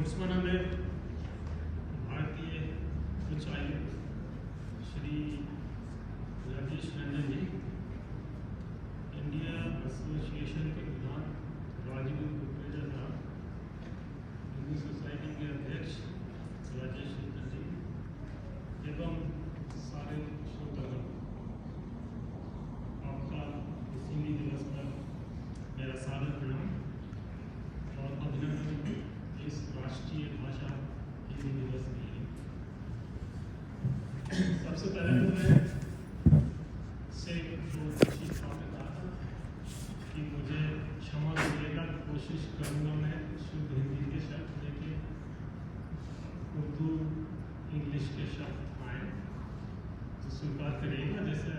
Botswana में भारतीय उच्चायुक्त श्री राजेश रंजन जी, इंडिया एसोसिएशन के प्रधान राजीव कुकरेजा साहब, हिंदी सोसाइटी के अध्यक्ष राजेश रंजन जी एवं सारे श्रोतागण, आपका इस हिंदी दिवस पर मेरा सादर प्रणाम और अभिनंदन इस राष्ट्रीय भाषा हिंदी दिवस के लिए। सबसे पहले तो मैं से जो चीज़ आपने कहा था कि मुझे क्षमा करिएगा, कोशिश करूँगा मैं शुद्ध हिंदी के शब्द लेके उर्दू इंग्लिश के शब्द आए तो स्वीकार करिएगा। जैसे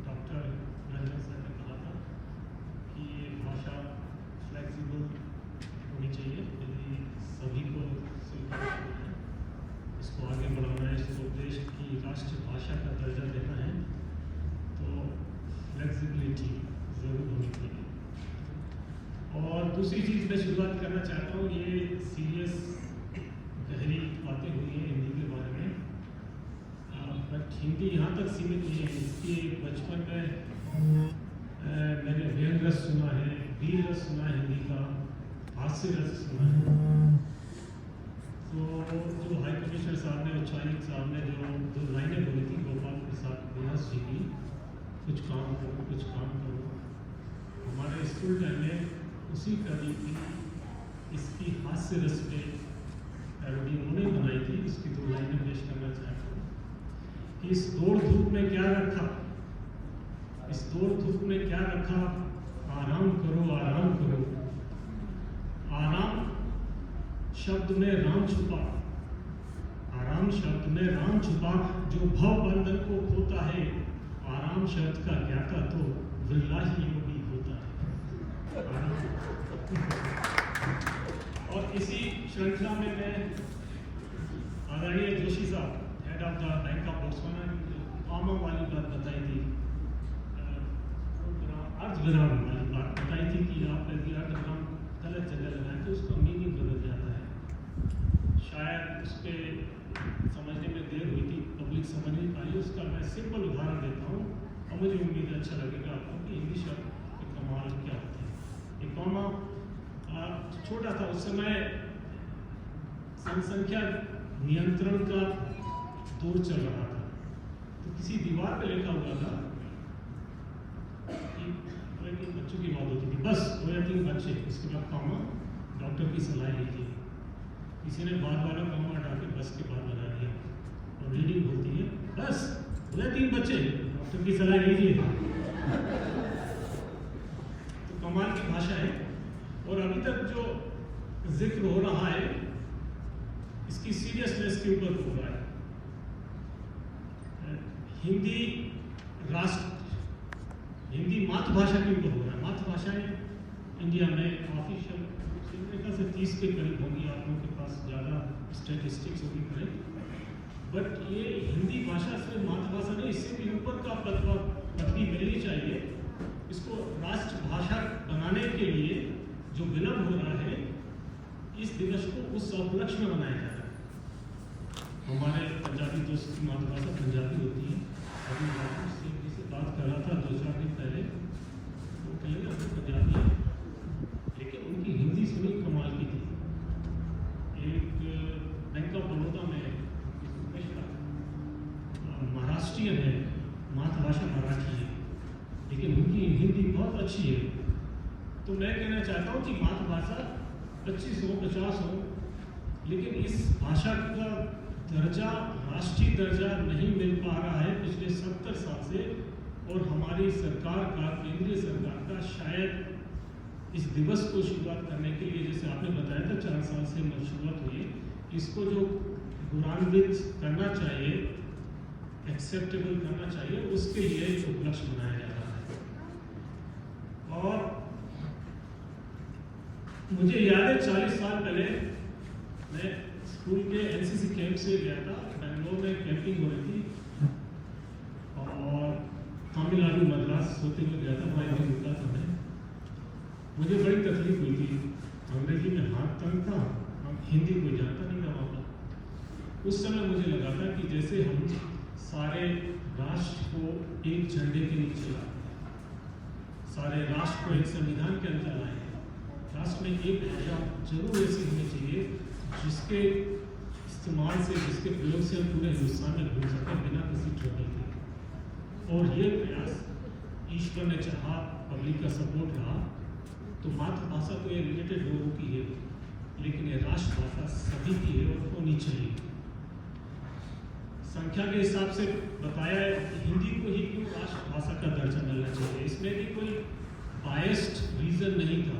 डॉक्टर रंजन सर ने कहा था कि ये भाषा फ्लेक्सिबल होनी चाहिए, यदि सभी को स्वीकार करना है, इसको आगे बढ़ाना है, इसको देश की राष्ट्रभाषा का दर्जा देना है तो फ्लेक्सिबिलिटी ज़रूर होनी चाहिए। और दूसरी चीज़ मैं शुरुआत करना चाहता हूँ, ये सीरियस गहरी बातें हुई हैं हिंदी के बारे में, बट हिंदी यहाँ तक सीमित नहीं है। इसके बचपन में मैंने व्यंग रस सुना है, वीर रस सुना है, हिंदी का हास्य रस सुना है। तो जो हाई कमिश्नर साहब ने, उच्चायुक्त साहब ने जो दो लाइनें बोली थी गोपाल प्रसाद व्यास जी की, कुछ काम करो कुछ काम करो, हमारे स्कूल टाइम में उसी कवि की इसकी हास्य रस पे पैरोडी उन्होंने बनाई थी। इसकी दो लाइनें पेश करना चाहता हूँ कि इस दौड़ धूप में क्या रखा, इस दौड़ धूप में क्या रखा, आराम करो आराम करो, आराम शब्द में राम छुपा, आराम शब्द में राम छुपा, जो भव बंधन को खोता है, आराम शब्द का ज्ञाता तो बिल्लाही योगी होता है। और इसी श्रृंखला में मैं आदरणीय जोशी साहब, head of the bank of Botswana, आमा वाली बात बताई थी, अर्धविराम वाली बात बताई थी कि आप यदि अर्धविराम गलत जगह लगाएं तो उसका मीनिंग बदल जाता है। शायद उस पर समझने में देर हुई थी, पब्लिक समझ नहीं पाई। उसका मैं सिंपल उदाहरण देता हूँ और मुझे उम्मीद है अच्छा लगेगा आपको कि हिंदी शब्द के कमाल क्या होते हैं। एक कॉमा छोटा था, उस समय जनसंख्या नियंत्रण का दौर चल रहा था, तो किसी दीवार पे लिखा हुआ था कि बच्चों की बात होती थी, बस 2 या 3 बच्चे, उसके बाद कॉमा, डॉक्टर की सलाह लीजिए। किसी ने बार बार कॉमा हटा के बस के बाद लगा दिया और रीडिंग होती है बस 2 या 3 बच्चे, डॉक्टर की सलाह लीजिए। तो कमाल की भाषा है। और अभी तक जो जिक्र हो रहा है इसकी सीरियसनेस के ऊपर हो रहा है। हिंदी हिंदी मातृभाषा के ऊपर हो रहा है। मातृभाषाएं इंडिया में ऑफिशियल से 30 के करीब होंगी, आप लोगों के पास ज़्यादा स्टैटिस्टिक्स होगी करेक्ट, बट ये हिंदी भाषा सिर्फ मातृभाषा नहीं, इससे भी ऊपर का पदवी मिलनी चाहिए। इसको राष्ट्रभाषा बनाने के लिए जो विलम्ब हो रहा है, इस दिवस को उस उपलक्ष्य में मनाया जा रहा है। हमारे पंजाबी दोस्त की मातृभाषा पंजाबी होती है। अभी राजू से बात कर रहा था 2-4 दिन पहले, वो कहेंगे हम पंजाबी है, लेकिन उनकी हिंदी सुनी कमाल की थी। एक बैंक ऑफ बड़ौदा में महाराष्ट्रियन है, मातृभाषा मराठी है, लेकिन उनकी हिंदी बहुत अच्छी है। तो मैं कहना चाहता हूँ कि मातृभाषा 25 हो 50 हो, लेकिन इस भाषा का दर्जा, राष्ट्रीय दर्जा नहीं मिल पा रहा है पिछले 70 साल से। और हमारी सरकार का, केंद्रीय सरकार का शायद इस दिवस को शुरुआत करने के लिए, जैसे आपने बताया था 4 साल से शुरुआत हुई है, इसको जो गुणान्वित करना चाहिए, एक्सेप्टेबल करना चाहिए, उसके लिए एक उपलक्ष्य मनाया जा रहा है। और मुझे याद है 40 साल पहले मैं स्कूल के एनसीसी कैंप से गया था, बेंगलोर में कैंपिंग हो रही थी और तमिलनाडु मद्रास होते हुए गया था, वहाँ एक रुका था मैं। मुझे बड़ी तकलीफ हुई थी, अंग्रेजी में हाथ तंग था, हिंदी को उस समय मुझे लगा था कि जैसे हम सारे राष्ट्र को एक झंडे के नीचे लाए, सारे राष्ट्र को एक संविधान के अंदर लाए, राष्ट्र में एक भाषा जरूर ऐसी होनी चाहिए जिसके इस्तेमाल से, जिसके प्रयोग से हम पूरे हिंदुस्तान में घूम सकें बिना किसी ट्रबल के। और ये प्रयास ईश्वर ने चाहा, पब्लिक का सपोर्ट रहा, तो मातृभाषा तो ये रिलेटेड लोगों की है, लेकिन ये राष्ट्रभाषा सभी की है और होनी चाहिए। संख्या के हिसाब से बताया है कि हिंदी को ही क्यों राष्ट्रभाषा का दर्जा मिलना चाहिए, इसमें भी कोई बायस्ड रीजन नहीं था।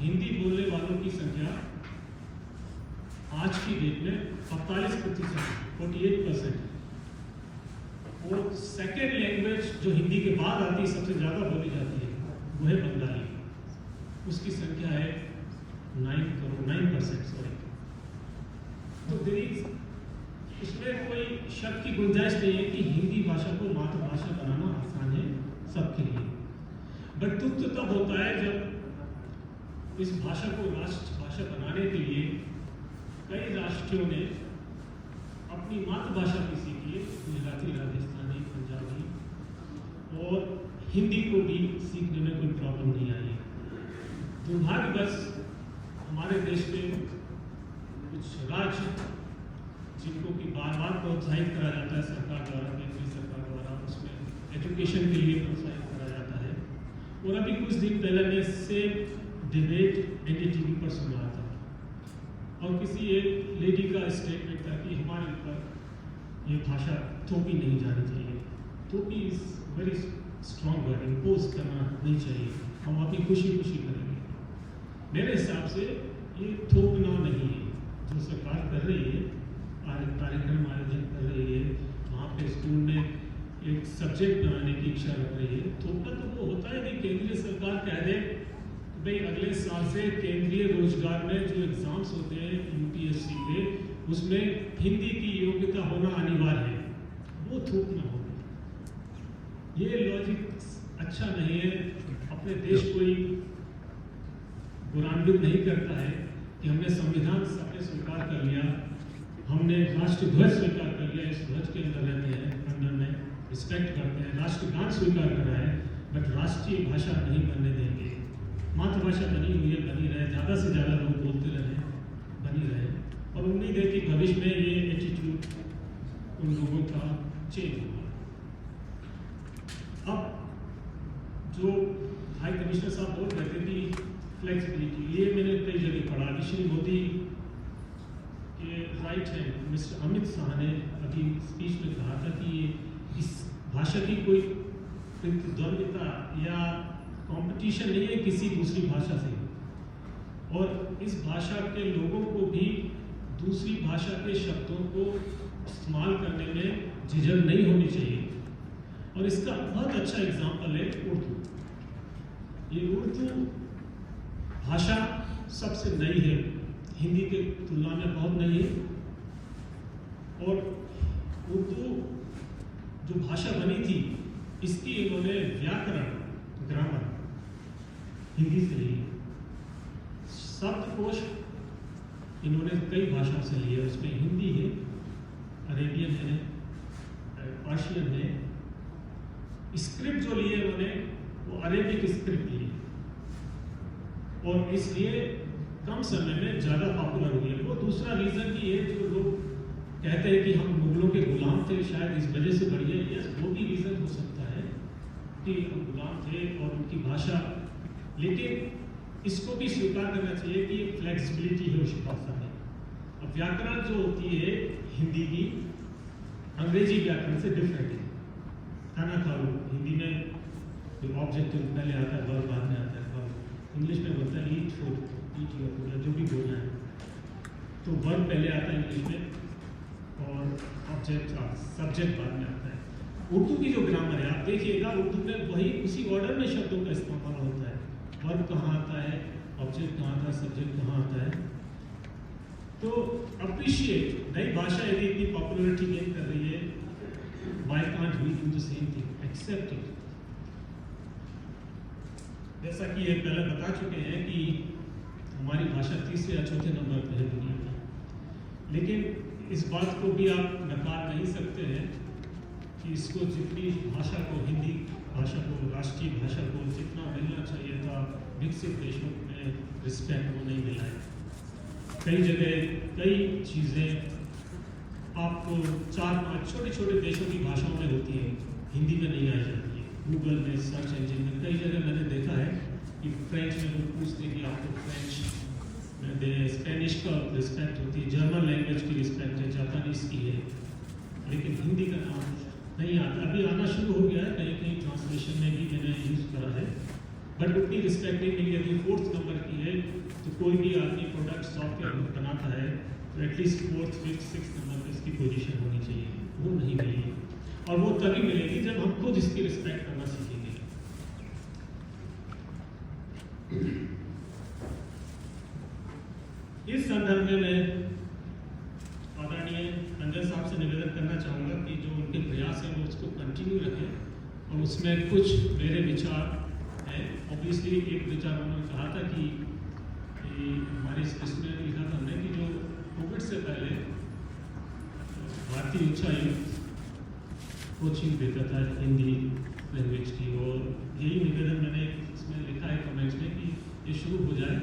हिंदी बोलने वालों की संख्या आज की डेट में 45%, 48%। और सेकेंड लैंग्वेज जो हिंदी के बाद आती है, सबसे ज़्यादा बोली जाती है, वो है बंगाली। उसकी संख्या है 9% सॉरी। तो इसमें कोई शक की गुंजाइश नहीं है कि हिंदी भाषा को मातृभाषा बनाना आसान है सबके लिए। बट दुख तो तब होता है जब इस भाषा को राष्ट्रभाषा बनाने के लिए कई राष्ट्रों ने अपनी मातृभाषा भी सीखी है, गुजराती, राजस्थानी, पंजाबी, और हिंदी को भी सीखने में कोई प्रॉब्लम नहीं आई है। दुर्भाग्यवश हमारे देश में कुछ राज्य जिनको कि बार बार प्रोत्साहित करा जाता है सरकार द्वारा, केंद्रीय सरकार द्वारा, उसमें एजुकेशन के लिए प्रोत्साहित करा जाता है। और अभी कुछ दिन पहले मैं सेम डिबेट एनडीटीवी पर सुन रहा था, और किसी एक लेडी का स्टेटमेंट था कि हमारे ऊपर ये भाषा थोपी नहीं जानी चाहिए। थोपी is very strong word, impose करना नहीं चाहिए, हम अपनी खुशी खुशी करेंगे। मेरे हिसाब से ये थोपना नहीं है। जो सरकार कर रही है, कार्यक्रम आयोजन कर रही है, वहाँ पे स्कूल में एक सब्जेक्ट बनाने की इच्छा रख रही है, थोपना तो वो होता है कि केंद्रीय सरकार कह दे भाई अगले साल से केंद्रीय रोजगार में जो एग्जाम्स होते हैं यूपीएससी के, उसमें हिंदी की योग्यता होना अनिवार्य है, वो थोपना होगा। ये लॉजिक अच्छा नहीं है। अपने देश को ही गौरवान्वित नहीं करता है कि हमने संविधान सबने स्वीकार कर लिया, हमने राष्ट्र ध्वज स्वीकार कर लिया, इस ध्वज के अंदर रहते हैं, अंदर में रिस्पेक्ट करते हैं, राष्ट्रगान स्वीकार करा है, बट राष्ट्रीय भाषा नहीं बनने देंगे। मातृभाषा बनी हुई है, बनी रहे, ज़्यादा से ज़्यादा लोग बोलते रहे, बनी रहे, और उम्मीद है कि भविष्य में ये एटीट्यूड उन लोगों का चेंज होगा। अब जो हाई कमिश्नर साहब बोल रहे थे कि फ्लेक्सिबिलिटी, ये मैंने कई जगह पढ़ा कि श्री मोदी के right hand mister Amit Shah ने अभी स्पीच में कहा था कि इस भाषा की कोई प्रतिद्वंदिता या कंपटीशन नहीं है किसी दूसरी भाषा से, और इस भाषा के लोगों को भी दूसरी भाषा के शब्दों को इस्तेमाल करने में झिझक नहीं होनी चाहिए। और इसका बहुत अच्छा एग्जाम्पल है उर्दू। ये उर्दू भाषा सबसे नई है, हिंदी के तुलना में बहुत नई है, और उर्दू जो भाषा बनी थी इसकी इन्होंने व्याकरण, ग्रामर हिंदी से ली, शब्दकोश इन्होंने कई भाषाओं से लिए, उसमें हिंदी है, अरेबियन है, पर्शियन है। स्क्रिप्ट जो लिए उन्होंने वो अरेबिक स्क्रिप्ट लिए, और इसलिए कम समय में ज़्यादा पॉपुलर हुई है। वो दूसरा रीज़न भी है, जो लोग कहते हैं कि हम मुगलों के गुलाम थे, शायद इस वजह से बढ़ी है, यस वो भी रीज़न हो सकता है कि हम गुलाम थे और उनकी भाषा, लेकिन इसको भी स्वीकार करना चाहिए कि फ्लेक्सिबिलिटी है उस भाषा में। अब व्याकरण जो होती है हिंदी की, अंग्रेजी व्याकरण से डिफरेंट है। खाना खाओ हिंदी में जो ऑब्जेक्टिव पहले आता है, वर्ब बाद में आता है, वर्ब इंग्लिश में बोलता है eat food, eat your food, जो भी बोलना है, तो वर्ब पहले आता है इंग्लिश में और ऑब्जेक्ट सब्जेक्ट बाद में आता है। उर्दू की जो ग्रामर है आप देखिएगा, उर्दू में वही उसी ऑर्डर में शब्दों का इस्तेमाल होता है, वर्ब कहाँ आता है, ऑब्जेक्ट कहाँ आता है, सब्जेक्ट कहाँ आता है। तो अप्रिशिएट, नई भाषा यदि इतनी पॉपुलरिटी गेन कर रही है, why can't we do the same thing? Accept it. जैसा कि ये पहले बता चुके हैं कि हमारी भाषा तीसरे या चौथे नंबर पर है दुनिया में, लेकिन इस बात को भी आप नकार नहीं सकते हैं कि इसको जितनी भाषा को, हिंदी भाषा को, राष्ट्रीय भाषा को जितना मिलना चाहिए था विकसित देशों में रिस्पेक्ट वो नहीं मिला है। कई जगह कई चीज़ें आपको 4-5 छोटे देशों की भाषाओं में होती है, हिंदी में नहीं आ जाती है। गूगल में, सर्च इंजन में कई जगह मैंने देखा है कि फ्रेंच में लोग पूछते हैं कि आपको फ्रेंच में दे, स्पेनिश का रिस्पेक्ट होती है, जर्मन लैंग्वेज की रिस्पेक्ट है, जापानीज की है, लेकिन हिंदी का नाम नहीं आता। अभी आना शुरू हो गया है, कहीं ट्रांसलेशन में भी मैंने यूज़ करा है, बट उतनी रिस्पेक्ट नहीं मिली। यदि 4th नंबर की है तो कोई भी आदमी प्रोडक्ट सॉफ्टवेयर बनाता है तो at least 4th, 5th, 6th number पर इसकी पोजीशन होनी चाहिए, वो नहीं मिली है। और वो तभी मिलेगी जब हम खुद इसकी रिस्पेक्ट करना सीखेंगे। इस संदर्भ में मैं आदरणीय रंजन साहब से निवेदन करना चाहूँगा कि जो उनके प्रयास हैं वो उसको कंटिन्यू रखें, और उसमें कुछ मेरे विचार हैं। ऑब्वियसली एक विचार उन्होंने कहा था कि हमारे इसमें लिखा था हमने कि जो कोविड से पहले भारतीय उच्चायुक्त कोचिंग देता था हिंदी लैंग्वेज की, और यही निवेदन मैंने इसमें लिखा है कमेंट्स में कि ये शुरू हो जाए,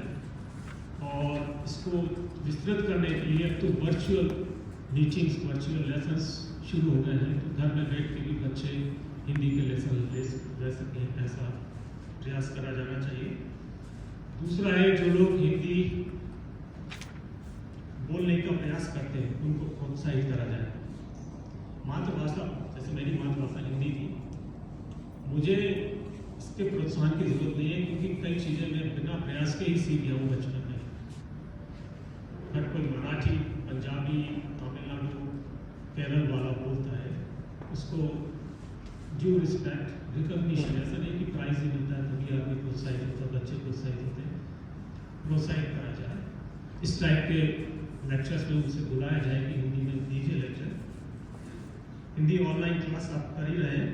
और इसको विस्तृत करने के लिए तो वर्चुअल मीटिंग्स, वर्चुअल लेसन्स शुरू हो गए हैं, तो घर में बैठ के भी बच्चे हिंदी के लेसन ले सकें, ऐसा प्रयास करा जाना चाहिए। दूसरा है, जो लोग हिंदी बोलने का प्रयास करते हैं उनको प्रोत्साहित करा जाए। मातृभाषा, जैसे मेरी मातृभाषा हिंदी थी, मुझे इसके प्रोत्साहन की जरूरत नहीं है, क्योंकि कई चीज़ें मैं बिना प्रयास के ही सीख गया हूँ बचपन में। हर कोई मराठी, पंजाबी, तमिलनाडु, केरल वाला बोलता है, उसको ड्यू रिस्पेक्ट, रिकॉग्निशन, ऐसा नहीं कि प्राइज ही मिलता है तभी आदमी प्रोत्साहित होता है, बच्चे प्रोत्साहित होते हैं, प्रोत्साहित करा जाए। इस टाइप के लेक्चर्स में उनसे बुलाया जाए कि हिंदी में दीजिए लेक्चर। हिंदी ऑनलाइन क्लास आप कर ही रहे हैं,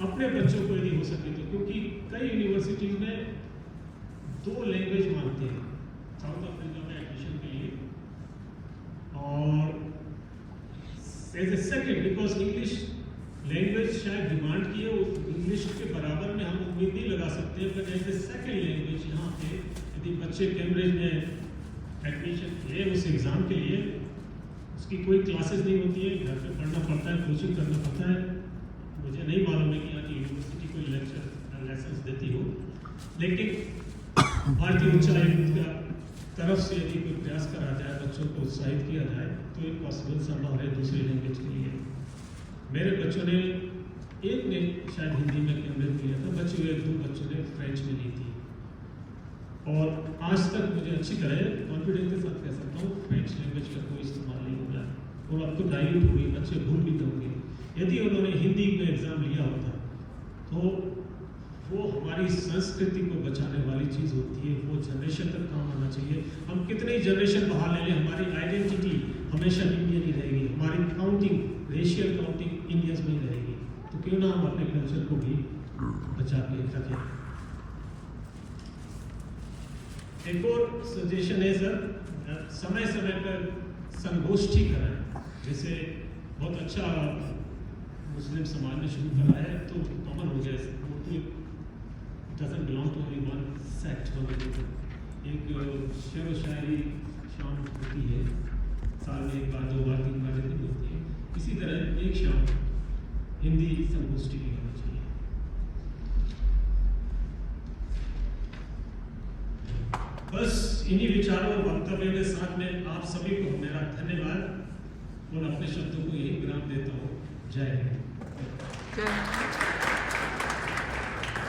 अपने बच्चों को यदि हो सके तो, क्योंकि कई यूनिवर्सिटीज में 2 लैंग्वेज मांगते हैं साउथ अफ्रीका में एडमिशन के लिए, और as a second, because English language शायद डिमांड की है, इंग्लिश के बराबर में हम उम्मीद नहीं लगा सकते, but as a second language यहाँ पे यदि बच्चे कैम्ब्रिज में एडमिशन ले उस एग्ज़ाम के लिए, उसकी कोई क्लासेस नहीं होती है, घर पे पढ़ना पड़ता है, कोचिंग करना पड़ता है। मुझे नहीं मालूम है कि यहाँ की यूनिवर्सिटी कोई लेसन्स देती हो, लेकिन भारतीय उच्चायुक्त का तरफ से यदि कोई प्रयास करा जाए, बच्चों को उत्साहित किया जाए, तो एक पॉसिबल संभव है दूसरी लैंग्वेज के लिए। मेरे बच्चों ने, एक ने शायद हिंदी में कैम्ब्रिज लिया था, 2 बच्चों ने फ्रेंच में ली थी, और आज तक मुझे अच्छी तरह कॉन्फिडेंस के साथ कह सकता हूँ फ्रेंच लैंग्वेज का कोई इस्तेमाल नहीं होगा, और अब तो डाइल्यूट हो गई, बच्चे भूल भी होंगे। यदि उन्होंने हिंदी में एग्ज़ाम लिया होता तो वो हमारी संस्कृति को बचाने वाली चीज़ होती है, वो जनरेशन तक काम आना चाहिए। हम कितनी जनरेशन बाहर ले लें, हमारी आइडेंटिटी हमेशा इंडियन ही रहेगी, हमारी काउंटिंग, रेशियल काउंटिंग इंडियंस में ही रहेगी, तो क्यों ना हम अपने कल्चर को भी बचा के रखें। एक और सजेशन है सर, समय समय पर संगोष्ठी कराएं, जैसे बहुत अच्छा मुस्लिम समाज ने शुरू करा है, तो कॉमन हो गया, doesn't belong to only one sect. एक शेर व शायरी शाम होती है, साल में 1 बार, 2 बार, 3 बार जितनी होती है, इसी तरह एक शाम हिंदी संगोष्ठी की होनी चाहिए। बस इन्हीं विचारों और वक्तव्य के साथ में आप सभी को मेरा धन्यवाद, और अपने शब्दों को यही विराम देता हूँ। जय हिंद।